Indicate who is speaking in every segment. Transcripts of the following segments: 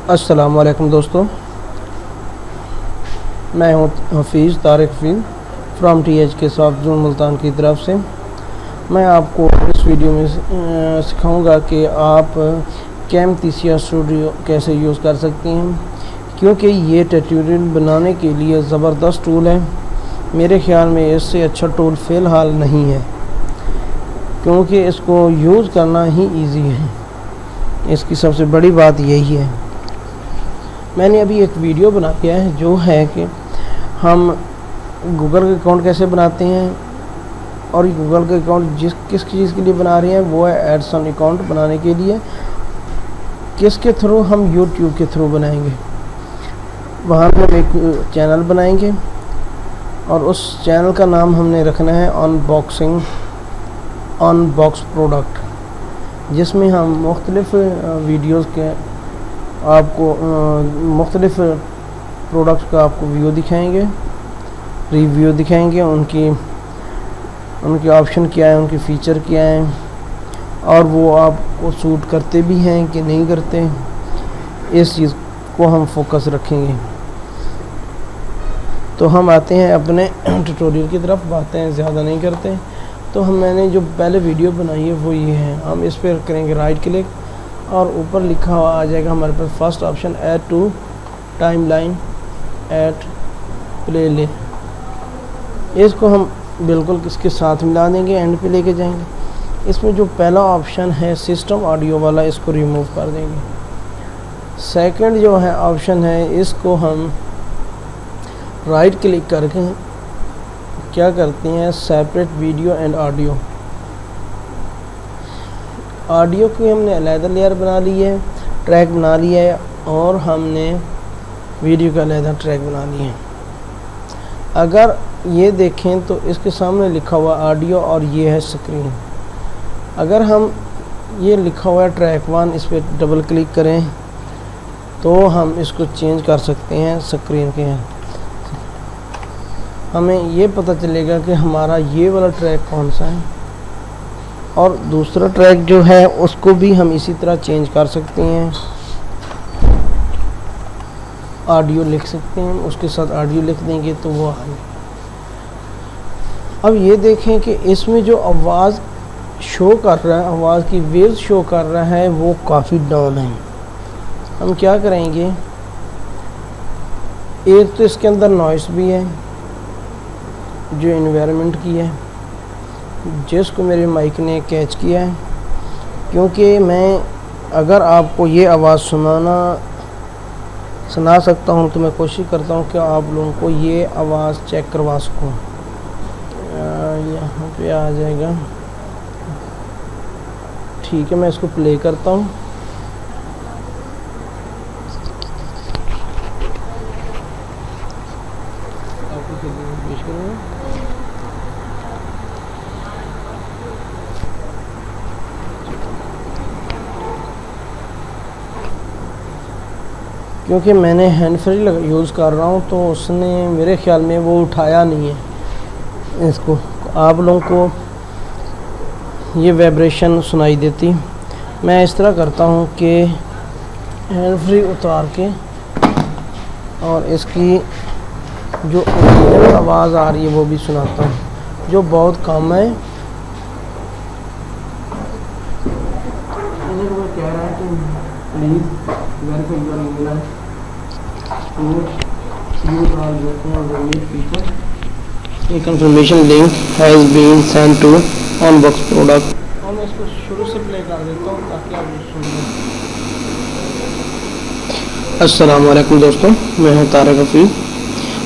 Speaker 1: अस्सलाम वालेकुम दोस्तों, मैं हूं Hafeez Tariq Hafeez from THK soft zone Multan की तरफ से। मैं आपको इस वीडियो में सिखाऊंगा कि आप कैमतासिया स्टूडियो कैसे यूज़ कर सकते हैं, क्योंकि ये ट्यूटोरियल बनाने के लिए ज़बरदस्त टूल है। मेरे ख़्याल में इससे अच्छा टूल फ़िलहाल नहीं है, क्योंकि इसको यूज़ करना ही इजी है। इसकी सबसे बड़ी बात यही है। मैंने अभी एक वीडियो बनाया है जो है कि हम गूगल का अकाउंट कैसे बनाते हैं, और गूगल का अकाउंट किस चीज़ के लिए बना रहे हैं, वो है एडसन अकाउंट बनाने के लिए। किसके थ्रू? हम यूट्यूब के थ्रू बनाएंगे। वहाँ पर हम एक चैनल बनाएंगे और उस चैनल का नाम हमने रखना है अनबॉक्स प्रोडक्ट, जिसमें हम मुख्तलिफ़ वीडियोज़ के आपको मुख्तलिफ़ प्रोडक्ट्स का आपको व्यू दिखाएंगे, रिव्यू दिखाएंगे, उनके ऑप्शन क्या है, उनके फ़ीचर क्या हैं, और वो आपको सूट करते भी हैं कि नहीं करते। इस चीज़ को हम फोकस रखेंगे। तो हम आते हैं अपने ट्यूटोरियल की तरफ, बातें ज़्यादा नहीं करते। तो मैंने जो पहले वीडियो बनाई है वो ये है। हम इस पर करेंगे राइट क्लिक और ऊपर लिखा हुआ आ जाएगा हमारे पास first option, add to timeline add playlist. इसको हम बिल्कुल इसके साथ मिला देंगे, एंड पे लेके जाएंगे। इसमें जो पहला ऑप्शन है सिस्टम ऑडियो वाला, इसको रिमूव कर देंगे। सेकंड जो है ऑप्शन है, इसको हम राइट क्लिक करके क्या करते हैं, सेपरेट वीडियो एंड ऑडियो की हमने अलग लेयर बना ली है, ट्रैक बना लिया है, और हमने वीडियो का अलग ट्रैक बना लिया है। अगर ये देखें तो इसके सामने लिखा हुआ ऑडियो और ये है स्क्रीन। अगर हम ये लिखा हुआ है ट्रैक 1, इस पर डबल क्लिक करें तो हम इसको चेंज कर सकते हैं स्क्रीन के। हमें ये पता चलेगा कि हमारा ये वाला ट्रैक कौन सा है, और दूसरा ट्रैक जो है उसको भी हम इसी तरह चेंज कर सकते हैं। ऑडियो लिख सकते हैं, उसके साथ ऑडियो लिख देंगे तो वो आ। अब ये देखें कि इसमें जो आवाज़ शो कर रहा है, आवाज़ की वेव्स शो कर रहा है, वो काफ़ी डाउन है। हम क्या करेंगे, एक तो इसके अंदर नॉइस भी है जो एनवायरनमेंट की है, जिसको मेरे माइक ने कैच किया है। क्योंकि मैं अगर आपको ये आवाज़ सुना सकता हूँ तो मैं कोशिश करता हूँ कि आप लोगों को ये आवाज़ चेक करवा सकूँ। यहाँ पे आ जाएगा, ठीक है। मैं इसको प्ले करता हूँ। क्योंकि मैंने हैंड फ्री यूज़ कर रहा हूँ तो उसने मेरे ख्याल में वो उठाया नहीं है इसको। आप लोगों को ये वाइब्रेशन सुनाई देती। मैं इस तरह करता हूँ कि हैंड फ्री उतार के और इसकी जो आवाज़ आ रही है वो भी सुनाता हूँ, जो बहुत कम है। कह रहा है कि please confirmation link has been send to unbox product. और मैं इसको शुरू से प्ले कर देता हूँ ताकि आप सुन लें। अस्सलाम वालेकुम दोस्तों, मैं हूँ तारिक हफीज़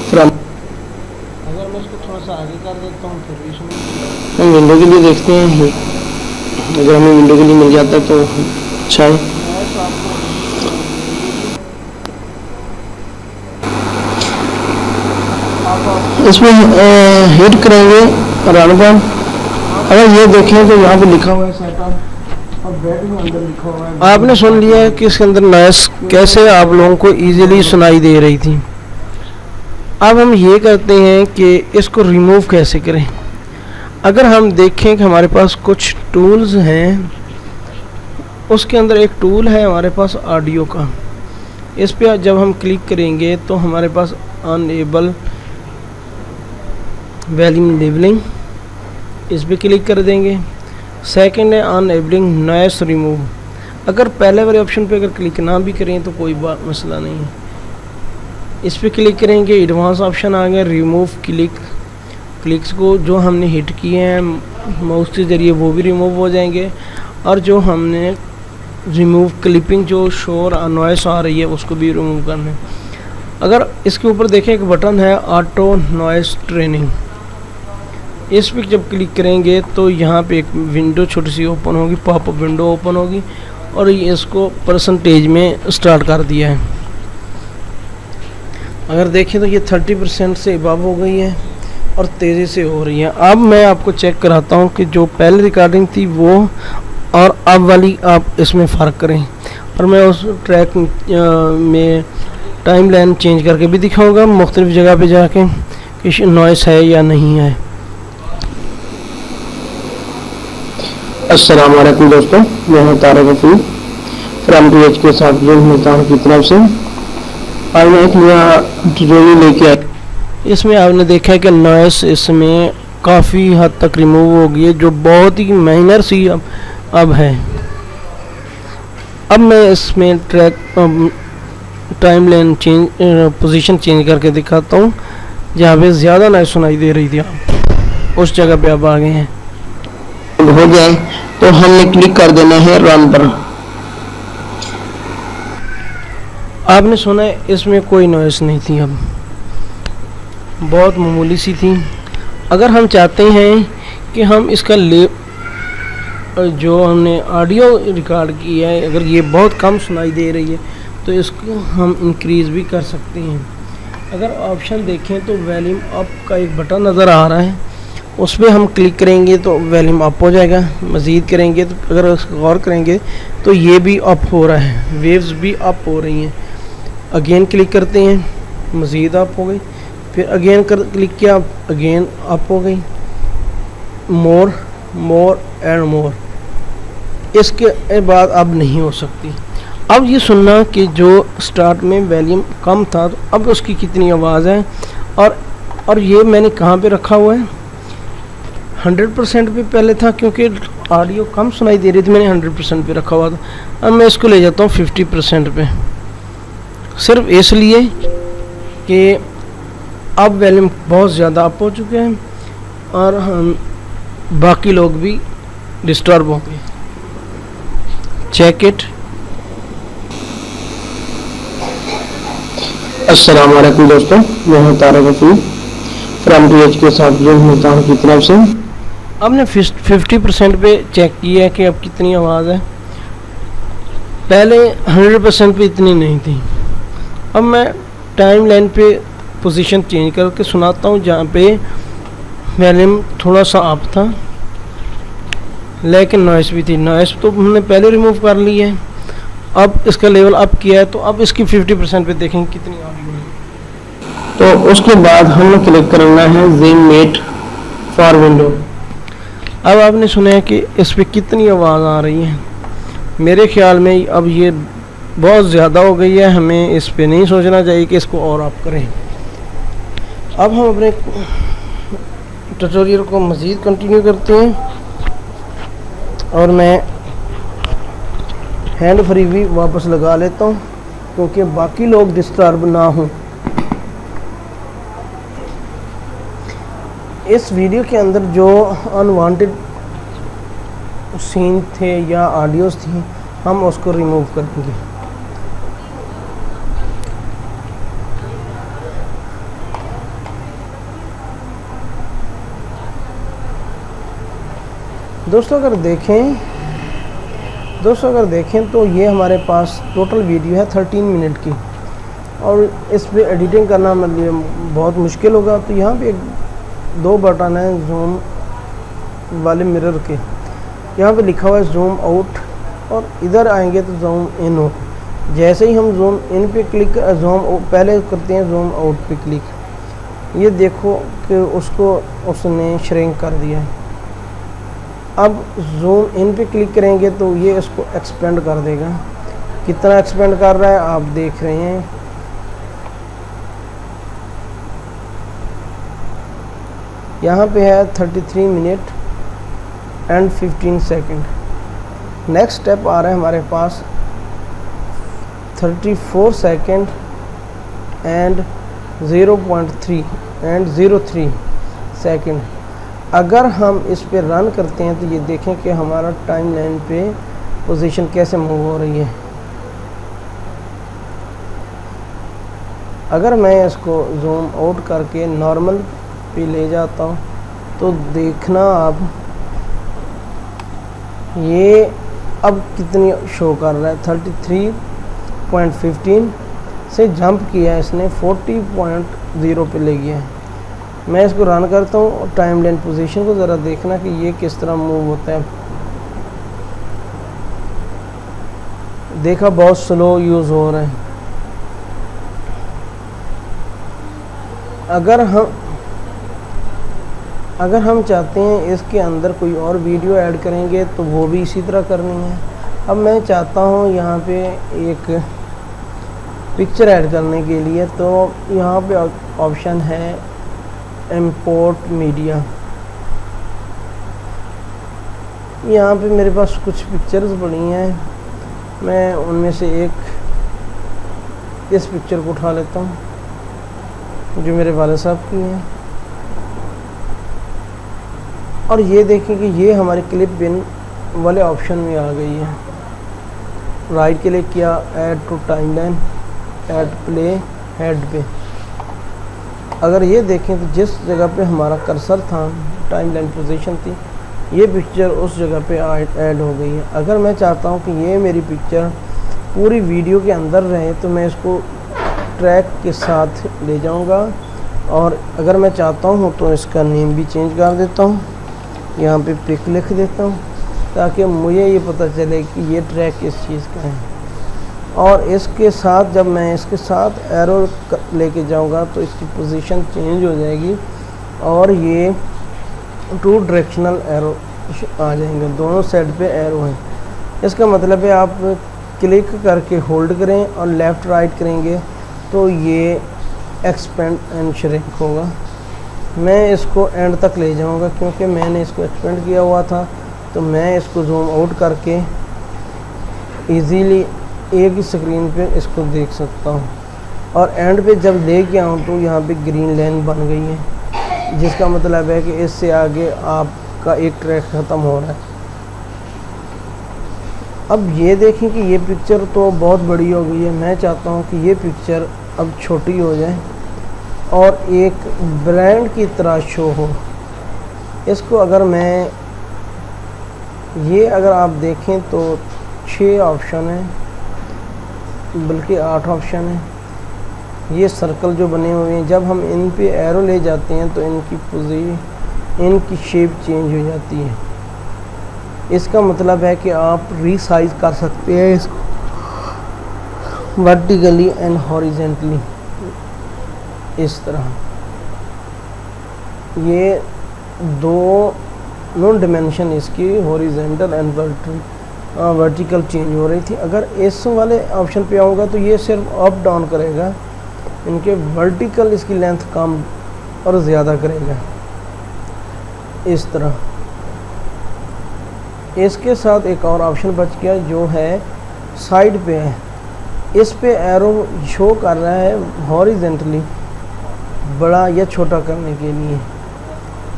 Speaker 1: फ्रॉम। अगर मैं इसको थोड़ा सा आगे कर देता हूँ फिर भी सुन। हम विंडो के लिए देखते हैं, अगर हमें विंडो के लिए मिल जाता है तो अच्छा है। इसमें हिट करेंगे रन वन। अगर ये देखें तो यहाँ पे लिखा हुआ है सेटअप, और बैक में अंदर लिखा हुआ है। आपने सुन लिया है कि इसके अंदर नॉइस कैसे आप लोगों को इजीली सुनाई दे रही थी। अब हम ये करते हैं कि इसको रिमूव कैसे करें। अगर हम देखें कि हमारे पास कुछ टूल्स हैं, उसके अंदर एक टूल है हमारे पास ऑडियो का। इस पे जब हम क्लिक करेंगे तो हमारे पास अनएबल वॉल्यूम लेवलिंग, इस पे क्लिक कर देंगे। सेकंड है अनएबलिंग नॉइस रिमूव। अगर पहले वाले ऑप्शन पे अगर क्लिक ना भी करें तो कोई मसला नहीं है, इस पे क्लिक करेंगे। एडवांस ऑप्शन आ गया रिमूव क्लिक्स को जो हमने हिट किए हैं माउस के ज़रिए वो भी रिमूव हो जाएंगे, और जो हमने रिमूव क्लिपिंग जो शोर नॉइस आ रही है उसको भी रिमूव करना है। अगर इसके ऊपर देखें एक बटन है ऑटो नॉइस ट्रेनिंग, इस पर जब क्लिक करेंगे तो यहाँ पे एक विंडो छोटी सी ओपन होगी, पॉपअप विंडो ओपन होगी, और ये इसको परसेंटेज में स्टार्ट कर दिया है। अगर देखें तो ये 30% से अबव हो गई है और तेज़ी से हो रही है। अब मैं आपको चेक कराता हूँ कि जो पहले रिकॉर्डिंग थी वो और अब वाली आप इसमें फ़र्क करें, और मैं उस ट्रैक में टाइम लाइन चेंज करके भी दिखाऊंगा मुख्तलिफ जगह पे जाके कि नॉइस है या नहीं है।
Speaker 2: अस्सलाम वालेकुम दोस्तों, मैं हूं Tariq Hafeez from THK software Multan की तरफ से। आज मैं एक नया ट्यूटोरियल लेके आया।
Speaker 1: इसमें आपने देखा है कि नॉइस इसमें काफ़ी हद तक रिमूव हो गई है, जो बहुत ही माइनर सी अब है। अब मैं इसमें track time line change position change करके दिखाता हूँ। जहाँ पे ज़्यादा नॉइस सुनाई दे रही थी आप उस जगह पे अब आ गए हैं।
Speaker 2: हो जाए तो हमने क्लिक कर देना है रन पर।
Speaker 1: आपने सुना है इसमें कोई नॉइस नहीं थी, अब बहुत मामूली सी थी। अगर हम चाहते हैं कि हम इसका जो हमने ऑडियो रिकॉर्ड किया है अगर ये बहुत कम सुनाई दे रही है तो इसको हम इंक्रीज़ भी कर सकते हैं। अगर ऑप्शन देखें तो वॉल्यूम अप का एक बटन नज़र आ रहा है, उस पर हम क्लिक करेंगे तो वॉल्यूम अप हो जाएगा। मज़ीद करेंगे तो अगर गौर करेंगे तो ये भी अप हो रहा है, वेव्स भी अप हो रही हैं। अगेन क्लिक करते हैं, मज़ीद अप हो गई, फिर अगेन क्लिक किया, अगेन अप हो गई, मोर एंड मोर। इसके बाद अब नहीं हो सकती। अब ये सुनना कि जो स्टार्ट में वॉल्यूम कम था तो अब उसकी कितनी आवाज़ है, और ये मैंने कहाँ पे रखा हुआ है 100% पे पहले था, क्योंकि ऑडियो कम सुनाई दे रही थी मैंने 100% पे रखा हुआ था। अब मैं इसको ले जाता हूँ 50% पे, सिर्फ इसलिए कि अब वॉल्यूम बहुत ज़्यादा अप हो चुके हैं और हम बाकी लोग भी डिस्टर्ब होंगे। Check it.
Speaker 2: अस्सलाम वालेकुम दोस्तों, मैं हूं Tariq Hafeez from THK software Multan की तरफ से।
Speaker 1: अब ने 50% पे चेक किया है कि अब कितनी आवाज़ है, पहले 100% पे इतनी नहीं थी। अब मैं टाइम लाइन पे पोजीशन चेंज करके सुनाता हूँ जहाँ पे वॉल्यूम थोड़ा सा अप था लेकिन नॉइस भी थी। नॉइस तो हमने पहले रिमूव कर ली है, अब इसका लेवल अप किया है तो अब इसकी 50% पे देखेंगे कितनी आ रही है।
Speaker 2: तो उसके बाद हमें क्लिक करना है ज़ूम मेट फॉर विंडो।
Speaker 1: अब आपने सुना है कि इस पर कितनी आवाज़ आ रही है। मेरे ख्याल में अब ये बहुत ज़्यादा हो गई है, हमें इस पे नहीं सोचना चाहिए कि इसको और अप करें। अब हम अपने ट्यूटोरियल को मज़ीद कंटिन्यू करते हैं और मैं हैंड फ्री भी वापस लगा लेता हूँ क्योंकि बाकी लोग डिस्टर्ब ना हों। इस वीडियो के अंदर जो अनवांटेड सीन थे या ऑडियोज़ थी हम उसको रिमूव करेंगे। दोस्तों अगर देखें तो ये हमारे पास टोटल वीडियो है 13 मिनट की और इस पे एडिटिंग करना मतलब बहुत मुश्किल होगा। तो यहाँ पे दो बटन है जूम वाले मिरर के, यहाँ पे लिखा हुआ है जूम आउट और इधर आएंगे तो जूम इन हो। जैसे ही हम जूम इन पे क्लिक पहले करते हैं जूम आउट पे क्लिक, ये देखो कि उसने श्रिंक कर दिया है। अब जूम इन पे क्लिक करेंगे तो ये इसको एक्सपेंड कर देगा कितना एक्सपेंड कर रहा है आप देख रहे हैं। यहाँ पे है 33 minute and 15 second. Next step आ रहा है हमारे पास 34 सेकंड एंड 0.3 एंड 03 सेकंड। अगर हम इस पे रन करते हैं तो ये देखें कि हमारा टाइम लाइन पे पोजीशन कैसे मूव हो रही है। अगर मैं इसको जूम आउट करके नॉर्मल पे ले जाता हूँ तो देखना आप, ये अब कितनी शो कर रहा है। 33.15 से जंप किया है इसने, 40.0 पे ले गया है। मैं इसको रन करता हूँ और टाइम लाइन पोजीशन को ज़रा देखना कि ये किस तरह मूव होता है। देखा बहुत स्लो यूज़ हो रहा है। अगर हम चाहते हैं इसके अंदर कोई और वीडियो ऐड करेंगे तो वो भी इसी तरह करनी है। अब मैं चाहता हूँ यहाँ पे एक पिक्चर ऐड करने के लिए, तो यहाँ पे ऑप्शन है इंपोर्ट मीडिया। यहाँ पे मेरे पास कुछ पिक्चर्स पड़ी हैं, मैं उनमें से एक इस पिक्चर को उठा लेता हूँ जो मेरे वाले साहब की है। और ये देखें कि ये हमारे क्लिप बिन वाले ऑप्शन में आ गई है। राइट क्लिक किया, add to timeline, add play head पे। अगर ये देखें तो जिस जगह पे हमारा कर्सर था, टाइमलाइन पोजीशन थी, ये पिक्चर उस जगह पे ऐड हो गई है। अगर मैं चाहता हूँ कि ये मेरी पिक्चर पूरी वीडियो के अंदर रहे तो मैं इसको ट्रैक के साथ ले जाऊँगा। और अगर मैं चाहता हूँ तो इसका नेम भी चेंज कर देता हूँ, यहाँ पे पिक लिख देता हूँ ताकि मुझे ये पता चले कि ये ट्रैक किस चीज़ का है। और इसके साथ जब मैं इसके साथ एरो लेके जाऊँगा तो इसकी पोजीशन चेंज हो जाएगी और ये 2 डायरेक्शनल एरो आ जाएंगे, दोनों साइड पे एरो हैं। इसका मतलब है आप क्लिक करके होल्ड करें और लेफ़्ट राइट करेंगे तो ये एक्सपेंड एंड श्रिंक होगा। मैं इसको एंड तक ले जाऊंगा क्योंकि मैंने इसको एक्सपेंड किया हुआ था, तो मैं इसको जूम आउट करके इजीली एक ही स्क्रीन पे इसको देख सकता हूँ। और एंड पे जब ले के आऊँ तो यहाँ पे ग्रीन लाइन बन गई है, जिसका मतलब है कि इससे आगे आपका एक ट्रैक ख़त्म हो रहा है। अब ये देखें कि ये पिक्चर तो बहुत बड़ी हो गई है। मैं चाहता हूँ कि ये पिक्चर अब छोटी हो जाए और एक ब्रांड की तरह शो हो। इसको अगर मैं अगर आप देखें तो 6 ऑप्शन है, बल्कि 8 ऑप्शन है। ये सर्कल जो बने हुए हैं, जब हम इन पे एरो ले जाते हैं तो इनकी शेप चेंज हो जाती है। इसका मतलब है कि आप रीसाइज कर सकते हैं इसको वर्टिकली एंड हॉरिजेंटली, इस तरह। ये दोनों डिमेंशन इसकी हॉरिजेंटल एंड वर्टिकल चेंज हो रही थी। अगर इस वाले ऑप्शन पे आऊँगा तो ये सिर्फ अप डाउन करेगा, इनके वर्टिकल इसकी लेंथ कम और ज़्यादा करेगा, इस तरह। इसके साथ एक और ऑप्शन बच गया जो है साइड पे है। इस पे एरो शो कर रहा है हॉरिजेंटली, बड़ा या छोटा करने के लिए।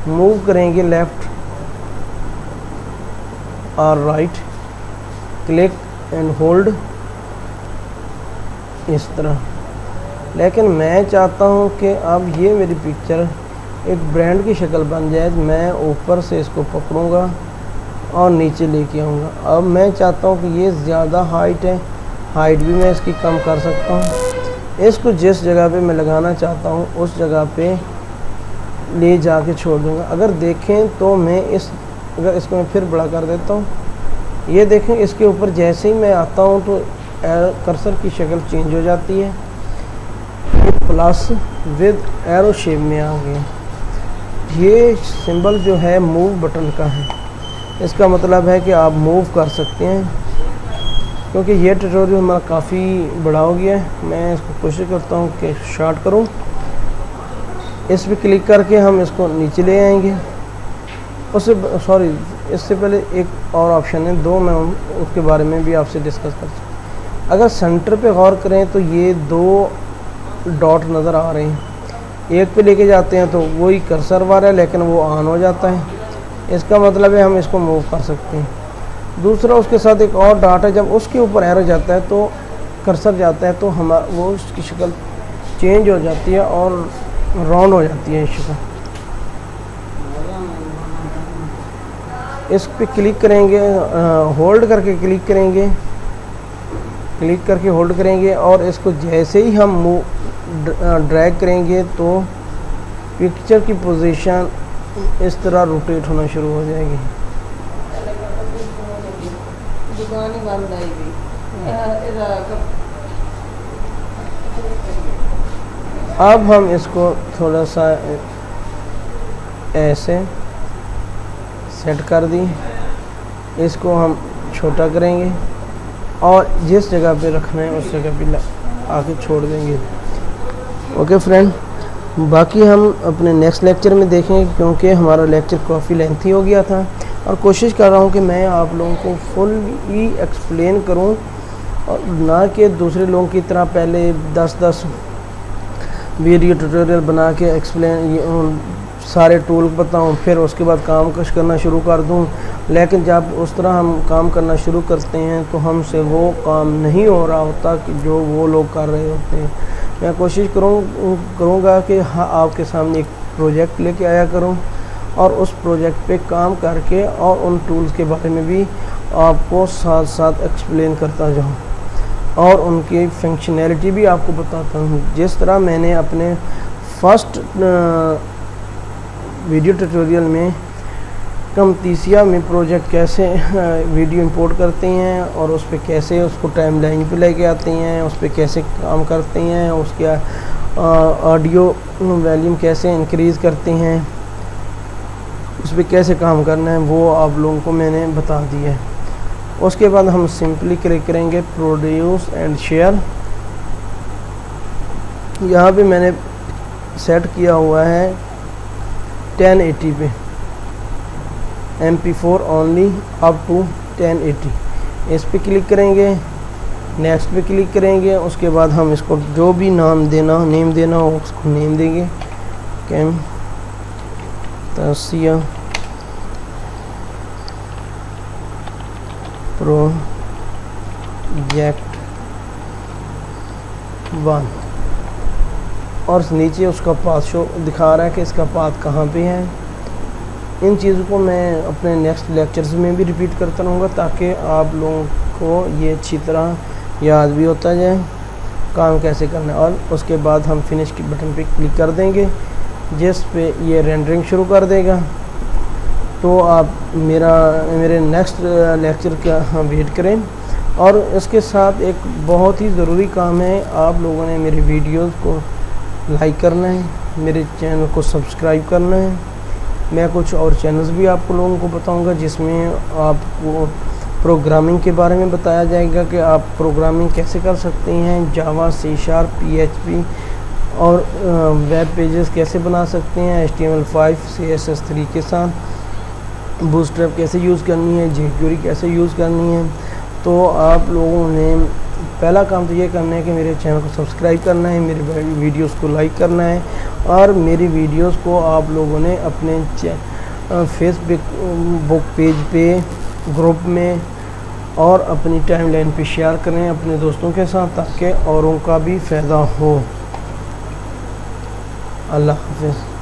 Speaker 1: मूव करेंगे लेफ़्ट और राइट, क्लिक एंड होल्ड, इस तरह। लेकिन मैं चाहता हूँ कि अब ये मेरी पिक्चर एक ब्रांड की शक्ल बन जाए। मैं ऊपर से इसको पकड़ूँगा और नीचे लेके आऊँगा। अब मैं चाहता हूँ कि ये ज़्यादा हाइट है, हाइट भी मैं इसकी कम कर सकता हूँ। इसको जिस जगह पे मैं लगाना चाहता हूँ उस जगह पे ले जाके छोड़ दूँगा। अगर देखें तो मैं अगर इसको मैं फिर बड़ा कर देता हूँ, ये देखें इसके ऊपर जैसे ही मैं आता हूँ तो कर्सर की शक्ल चेंज हो जाती है, प्लस विद एरो शेप में आ गया। ये सिंबल जो है मूव बटन का है, इसका मतलब है कि आप मूव कर सकते हैं क्योंकि ये ट्यूटोरियल हमारा काफ़ी बड़ा हो गया है, मैं इसको कोशिश करता हूँ कि शॉर्ट करूँ। इस पर क्लिक करके हम इसको नीचे ले आएंगे। इससे पहले एक और ऑप्शन है दो, मैं उसके बारे में भी आपसे डिस्कस कर सकता। अगर सेंटर पे गौर करें तो ये दो डॉट नज़र आ रहे हैं, एक पे लेके जाते हैं तो वही कर्सर वाला है लेकिन वो ऑन हो जाता है। इसका मतलब है हम इसको मूव कर सकते हैं। दूसरा उसके साथ एक और डॉट है, जब उसके ऊपर एरो जाता है तो कर्सर जाता है तो वो उसकी शक्ल चेंज हो जाती है और राउंड हो जाती है शक्ल। इस पे क्लिक करेंगे, होल्ड करके क्लिक करेंगे, क्लिक करके होल्ड करेंगे और इसको जैसे ही हम ड्रैग करेंगे तो पिक्चर की पोजीशन इस तरह रोटेट होना शुरू हो जाएगी।
Speaker 3: दुकान ही बंद आएगी।
Speaker 1: अब हम इसको थोड़ा सा ऐसे सेट कर दी, इसको हम छोटा करेंगे और जिस जगह पे रखना है उस जगह पे आके छोड़ देंगे। ओके फ्रेंड, बाकी हम अपने नेक्स्ट लेक्चर में देखेंगे क्योंकि हमारा लेक्चर काफ़ी लेंथी हो गया था और कोशिश कर रहा हूँ कि मैं आप लोगों को फुली एक्सप्लेन करूँ और ना कि दूसरे लोगों की तरह पहले 10-10 वीडियो ट्यूटोरियल बना के एक्सप्लेन सारे टूल बताऊं फिर उसके बाद काम करना शुरू कर दूं। लेकिन जब उस तरह हम काम करना शुरू करते हैं तो हमसे वो काम नहीं हो रहा होता कि जो वो लोग कर रहे होते हैं। मैं कोशिश करूँगा कि हाँ आपके सामने एक प्रोजेक्ट लेके आया करूँ और उस प्रोजेक्ट पे काम करके और उन टूल्स के बारे में भी आपको साथ साथ एक्सप्लेन करता जाऊँ और उनकी फंक्शनैलिटी भी आपको बताता हूँ। जिस तरह मैंने अपने फर्स्ट वीडियो ट्यूटोरियल में कमतीसिया में प्रोजेक्ट कैसे वीडियो इंपोर्ट करते हैं और उस पर कैसे उसको टाइमलाइन पे लेके आते हैं, उस पर कैसे काम करते हैं, उसके ऑडियो वॉल्यूम कैसे इंक्रीज़ करते हैं, उस पर कैसे काम करना है, वो आप लोगों को मैंने बता दिया है। उसके बाद हम सिंपली क्लिक करेंगे प्रोड्यूस एंड शेयर। यहाँ पे मैंने सेट किया हुआ है 1080 पे, MP4 ओनली अप टू 1080। इस पे क्लिक करेंगे, नेक्स्ट पे क्लिक करेंगे। उसके बाद हम इसको जो भी नेम देना हो उसको नेम देंगे, कैमतीसिया प्रोजेक्ट 1 और नीचे उसका पाथ शो दिखा रहा है कि इसका पाथ कहाँ पे है। इन चीज़ों को मैं अपने नेक्स्ट लेक्चर्स में भी रिपीट करता रहूँगा ताकि आप लोगों को ये अच्छी तरह याद भी होता जाए काम कैसे करना है। और उसके बाद हम फिनिश के बटन पे क्लिक कर देंगे जिस पे ये रेंडरिंग शुरू कर देगा। तो आप मेरे नेक्स्ट लेक्चर का वेट करें। और इसके साथ एक बहुत ही ज़रूरी काम है, आप लोगों ने मेरे वीडियोस को लाइक करना है, मेरे चैनल को सब्सक्राइब करना है। मैं कुछ और चैनल्स भी आप लोगों को बताऊंगा जिसमें आपको प्रोग्रामिंग के बारे में बताया जाएगा कि आप प्रोग्रामिंग कैसे कर सकते हैं, जावा, C#, PHP और वेब पेजेस कैसे बना सकते हैं, HTML5 CSS3 के साथ, बूटस्ट्रैप कैसे यूज़ करनी है, jQuery कैसे यूज़ करनी है। तो आप लोगों ने पहला काम तो ये करना है कि मेरे चैनल को सब्सक्राइब करना है, मेरे वीडियोस को लाइक करना है और मेरी वीडियोस को आप लोगों ने अपने फेसबुक पेज पे, ग्रुप में और अपनी टाइमलाइन पे शेयर करें अपने दोस्तों के साथ ताकि औरों का भी फ़ायदा हो। अल्लाह हाफ़िज़।